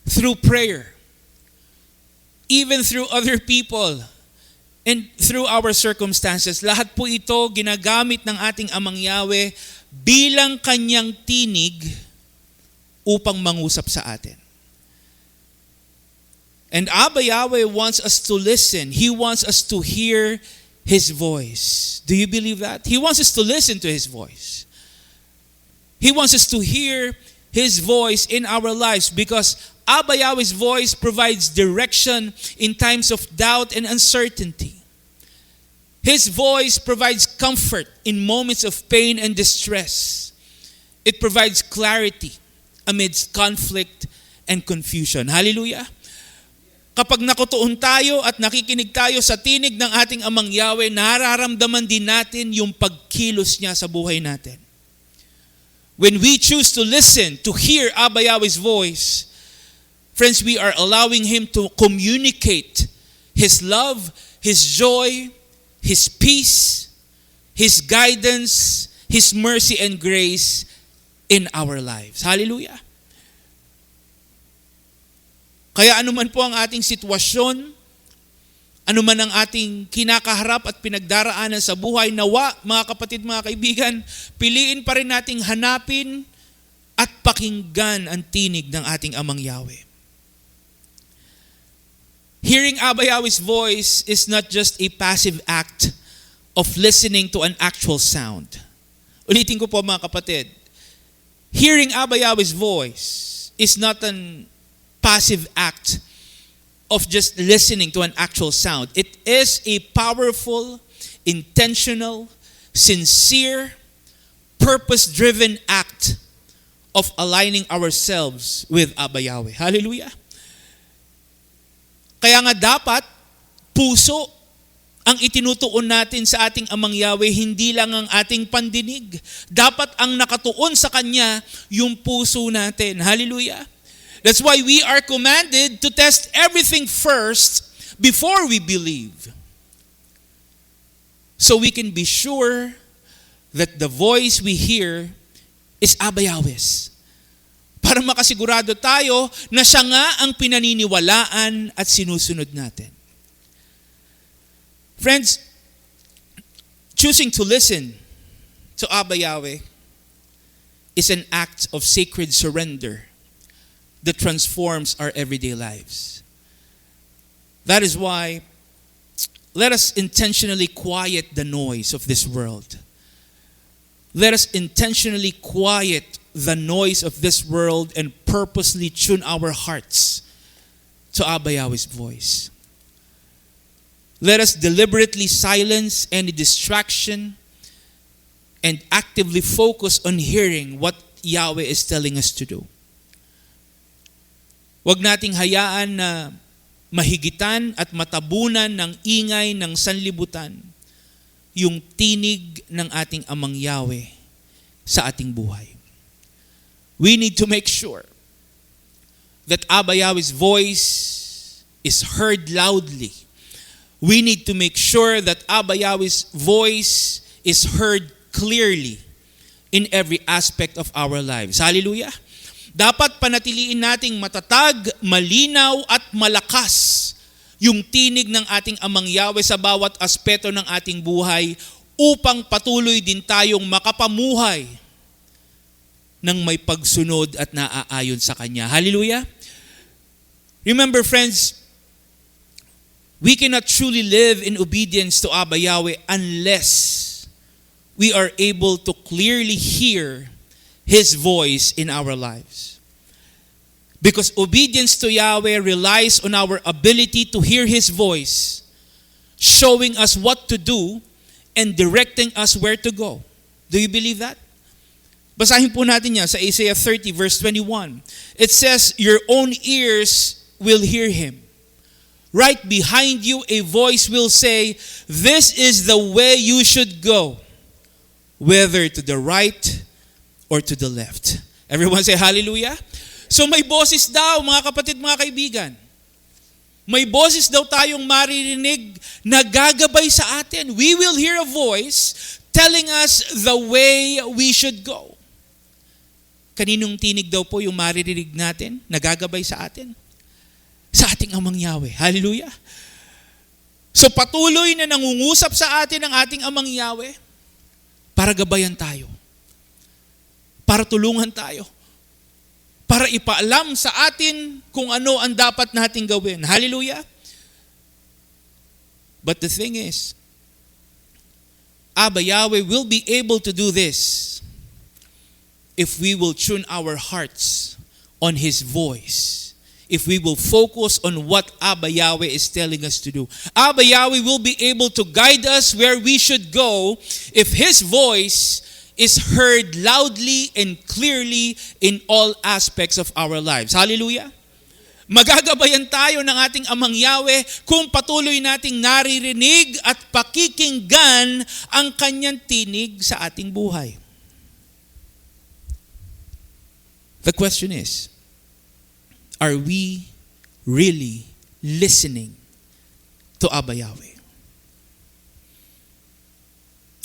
through prayer, even through other people, and through our circumstances. Lahat po ito ginagamit ng ating Amang Yahweh bilang Kanyang tinig upang mangusap sa atin. And Abba Yahweh wants us to listen. He wants us to hear His voice. Do you believe that? He wants us to listen to His voice. He wants us to hear His voice in our lives because Abba Yahweh's voice provides direction in times of doubt and uncertainty. His voice provides comfort in moments of pain and distress. It provides clarity amidst conflict and confusion. Hallelujah. Kapag nakutuon tayo at nakikinig tayo sa tinig ng ating Amang Yahweh, nararamdaman din natin yung pagkilos niya sa buhay natin. When we choose to listen, to hear Abba Yahweh's voice, friends, we are allowing Him to communicate His love, His joy, His peace, His guidance, His mercy and grace in our lives. Hallelujah. Kaya anuman po ang ating sitwasyon, anuman ang ating kinakaharap at pinagdaraanan sa buhay, nawa, mga kapatid, mga kaibigan, piliin pa rin nating hanapin at pakinggan ang tinig ng ating Amang Yahweh. Hearing Abba Yahweh's voice is not just a passive act of listening to an actual sound. Ulitin ko po, mga kapatid. Hearing Abba Yahweh's voice is not an passive act of just listening to an actual sound. It is a powerful, intentional, sincere, purpose-driven act of aligning ourselves with Abba Yahweh. Hallelujah. Kaya nga dapat puso ang itinutuon natin sa ating Amang Yahweh, hindi lang ang ating pandinig. Dapat ang nakatuon sa Kanya yung puso natin. Hallelujah. That's why we are commanded to test everything first before we believe. So we can be sure that the voice we hear is Abba Yahweh's. Para makasigurado tayo na siya nga ang pinaniniwalaan at sinusunod natin. Friends, choosing to listen to Abba Yahweh is an act of sacred surrender that transforms our everyday lives. That is why let us intentionally quiet the noise of this world. Let us intentionally quiet the noise of this world and purposely tune our hearts to Abba Yahweh's voice. Let us deliberately silence any distraction and actively focus on hearing what Yahweh is telling us to do. Huwag nating hayaan na mahigitan at matabunan ng ingay ng sanlibutan yung tinig ng ating Amang Yahweh sa ating buhay. We need to make sure that Abba Yahweh's voice is heard loudly. We need to make sure that Abba Yahweh's voice is heard clearly in every aspect of our lives. Hallelujah! Dapat panatiliin nating matatag, malinaw at malakas yung tinig ng ating Amang Yahweh sa bawat aspeto ng ating buhay upang patuloy din tayong makapamuhay ng may pagsunod at naaayon sa Kanya. Hallelujah! Remember, friends, we cannot truly live in obedience to Abba Yahweh unless we are able to clearly hear His voice in our lives. Because obedience to Yahweh relies on our ability to hear His voice, showing us what to do and directing us where to go. Do you believe that? Basahin po natin yan sa Isaiah 30 verse 21. It says, "Your own ears will hear Him. Right behind you a voice will say, 'This is the way you should go, whether to the right or to the left.'" Everyone say hallelujah. So may boses daw, mga kapatid, mga kaibigan. May boses daw tayong maririnig na gagabay sa atin. We will hear a voice telling us the way we should go. Kaninong tinig daw po yung maririnig natin na gagabay sa atin? Sa ating Amang Yahweh. Hallelujah. So patuloy na nangungusap sa atin ang ating Amang Yahweh para gabayan tayo. Para tulungan tayo. Para ipaalam sa atin kung ano ang dapat nating gawin. Hallelujah. But the thing is, Abba Yahweh will be able to do this if we will tune our hearts on His voice. If we will focus on what Abba Yahweh is telling us to do. Abba Yahweh will be able to guide us where we should go if His voice is heard loudly and clearly in all aspects of our lives. Hallelujah. Magagabayan tayo ng ating Amang Yahweh kung patuloy nating naririnig at pakikinggan ang kanyang tinig sa ating buhay. The question is, are we really listening to Abba Yahweh?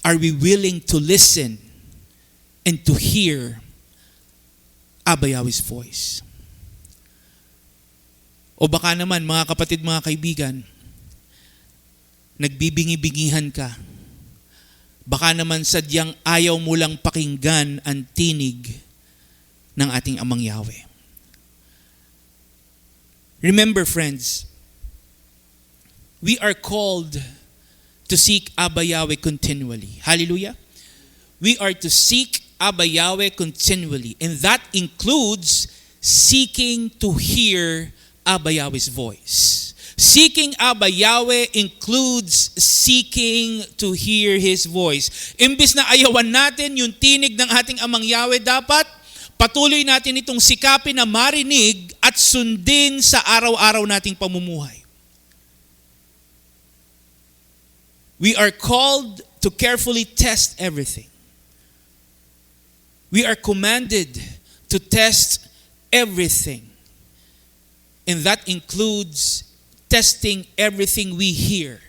Are we willing to listen and to hear Abba Yahweh's voice? O baka naman, mga kapatid, mga kaibigan, nagbibingi-bingihan ka. Baka naman sadyang ayaw mo lang pakinggan ang tinig ng ating Amang Yahweh. Remember, friends, we are called to seek Abba Yahweh continually. Hallelujah. We are to seek Abba Yahweh continually. And that includes seeking to hear Abba Yahweh's voice. Seeking Abba Yahweh includes seeking to hear His voice. Imbis na ayawan natin yung tinig ng ating Amang Yahweh, dapat patuloy natin itong sikapin na marinig at sundin sa araw-araw nating pamumuhay. We are called to carefully test everything. We are commanded to test everything. And that includes testing everything we hear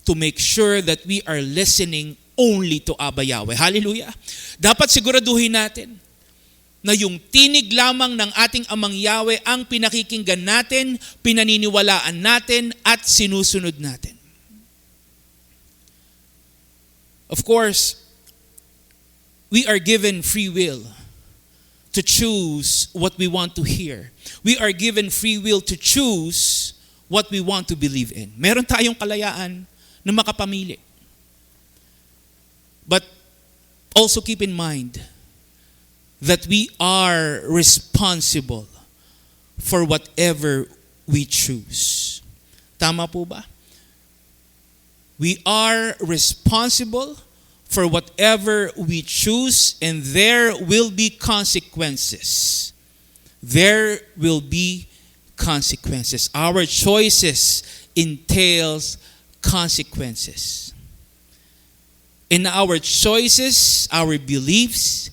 to make sure that we are listening only to Abba Yahweh. Hallelujah. Dapat siguraduhin natin na yung tinig lamang ng ating Amang Yahweh ang pinakikinggan natin, pinaniniwalaan natin, at sinusunod natin. Of course, we are given free will to choose what we want to hear. We are given free will to choose what we want to believe in. Meron tayong kalayaan na makapamili. But also keep in mind that we are responsible for whatever we choose. Tama po ba? We are responsible for whatever we choose, and there will be consequences. There will be consequences. Our choices entails consequences. In our choices, our beliefs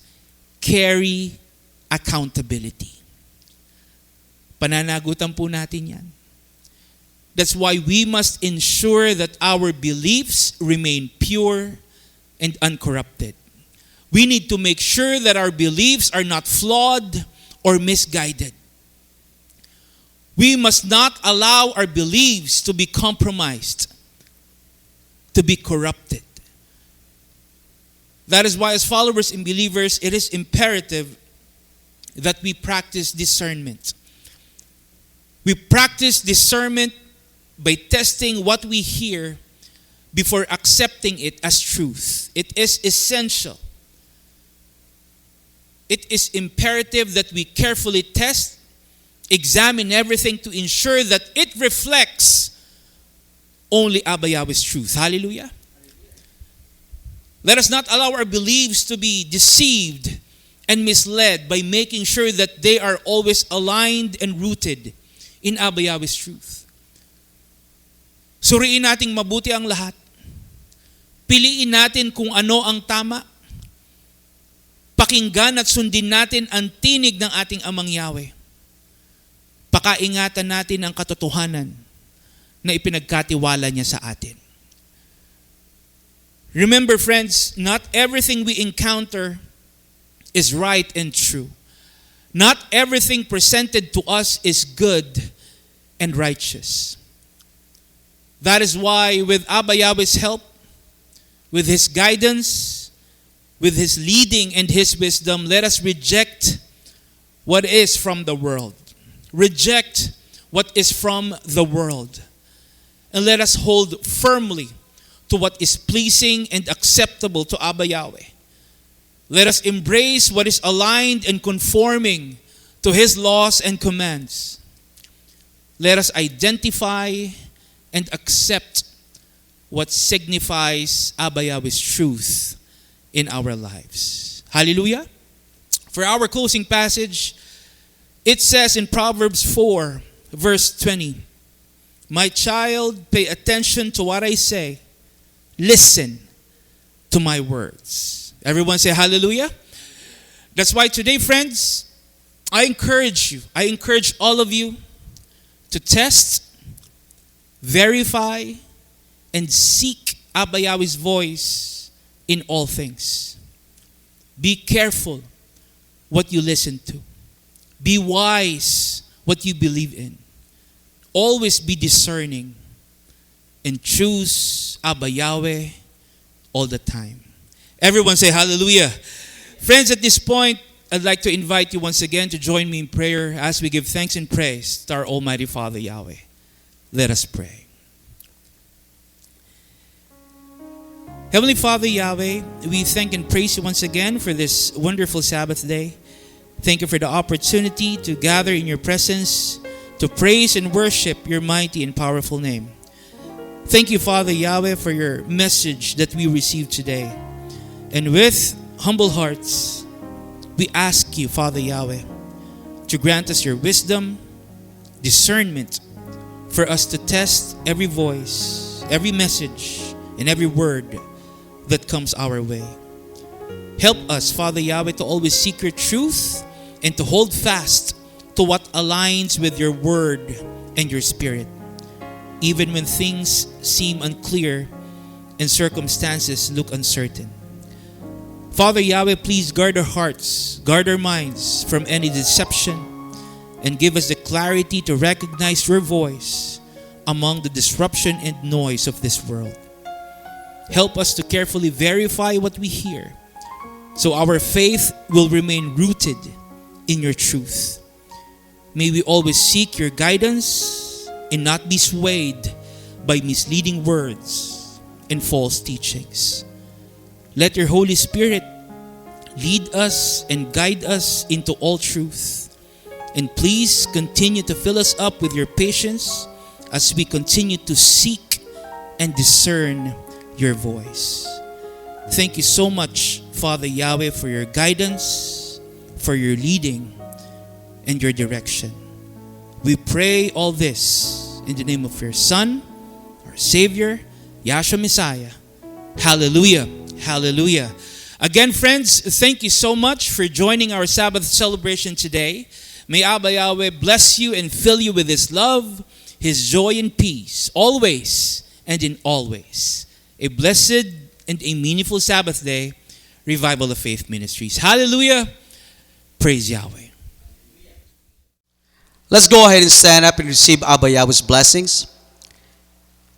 carry accountability. Pananagutan po natin yan. That's why we must ensure that our beliefs remain pure and uncorrupted. We need to make sure that our beliefs are not flawed or misguided. We must not allow our beliefs to be compromised, to be corrupted. That is why, as followers and believers, it is imperative that we practice discernment. We practice discernment by testing what we hear before accepting it as truth. It is essential. It is imperative that we carefully test, examine everything to ensure that it reflects only Abba Yahweh's truth. Hallelujah. Let us not allow our beliefs to be deceived and misled by making sure that they are always aligned and rooted in Abba Yahweh's truth. Suriin nating mabuti ang lahat. Piliin natin kung ano ang tama. Pakinggan at sundin natin ang tinig ng ating Amang Yahweh. Pakaingatan natin ang katotohanan na ipinagkatiwala niya sa atin. Remember, friends, not everything we encounter is right and true. Not everything presented to us is good and righteous. That is why with Abba Yahweh's help, with His guidance, with His leading and His wisdom, let us reject what is from the world. Reject what is from the world. And let us hold firmly to what is pleasing and acceptable to Abba Yahweh. Let us embrace what is aligned and conforming to His laws and commands. Let us identify and accept what signifies Abba Yahweh's truth in our lives. Hallelujah. For our closing passage, It says in Proverbs 4, verse 20, "My child, pay attention to what I say. Listen to my words." Everyone say hallelujah. That's why today, friends, I encourage all of you to test, verify, and seek Abba Yahweh's voice in all things. Be careful what you listen to. Be wise what you believe in. Always be discerning and choose Abba Yahweh all the time. Everyone say hallelujah. Friends, at this point, I'd like to invite you once again to join me in prayer as we give thanks and praise to our Almighty Father Yahweh. Let us pray. Heavenly Father Yahweh, we thank and praise you once again for this wonderful Sabbath day. Thank you for the opportunity to gather in your presence to praise and worship your mighty and powerful name. Thank you, Father Yahweh, for your message that we received today. And with humble hearts, we ask you, Father Yahweh, to grant us your wisdom, discernment, for us to test every voice, every message, and every word that comes our way. Help us, Father Yahweh, to always seek your truth and to hold fast to what aligns with your word and your spirit, even when things seem unclear and circumstances look uncertain. Father Yahweh, please guard our hearts, guard our minds from any deception, and give us the clarity to recognize your voice among the disruption and noise of this world. Help us to carefully verify what we hear, so our faith will remain rooted in your truth. May we always seek your guidance and not be swayed by misleading words and false teachings. Let your Holy Spirit lead us and guide us into all truth. And please continue to fill us up with your patience as we continue to seek and discern your voice. Thank you so much, Father Yahweh, for your guidance, for your leading, and your direction. We pray all this in the name of your Son, our Savior, Yahshua Messiah. Hallelujah. Hallelujah. Again, friends, thank you so much for joining our Sabbath celebration today. May Abba Yahweh bless you and fill you with His love, His joy and peace, always and in always. A blessed and a meaningful Sabbath day, Revival of Faith Ministries. Hallelujah. Praise Yahweh. Let's go ahead and stand up and receive Abba Yahweh's blessings.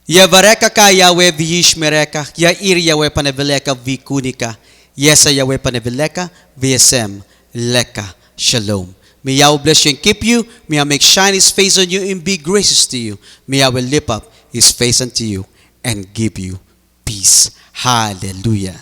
Yavareka ka Yahweh v'yishmereka, Yair Yahweh paneveleka v'kunika, Yesa Yahweh paneveleka v'yesem leka. Shalom. May Yahweh bless you and keep you. May Yahweh make shine His face on you and be gracious to you. May Yahweh lift up His face unto you and give you peace. Hallelujah.